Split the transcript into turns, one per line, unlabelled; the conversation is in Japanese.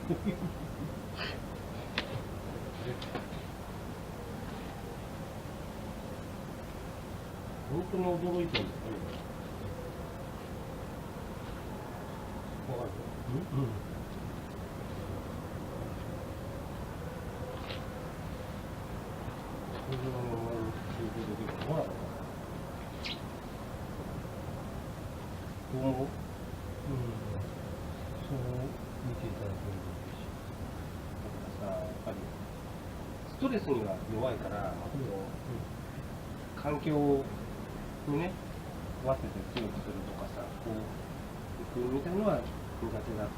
本当に驚いたんですよね。わかる？うん。これは中古でできた。ほら。どう思う？そう見ていただけると嬉しい。だからさ、やっぱりストレスには弱いから、環境にね、合わせて強くするとかさ、こう、行くみたいなのは苦手だった。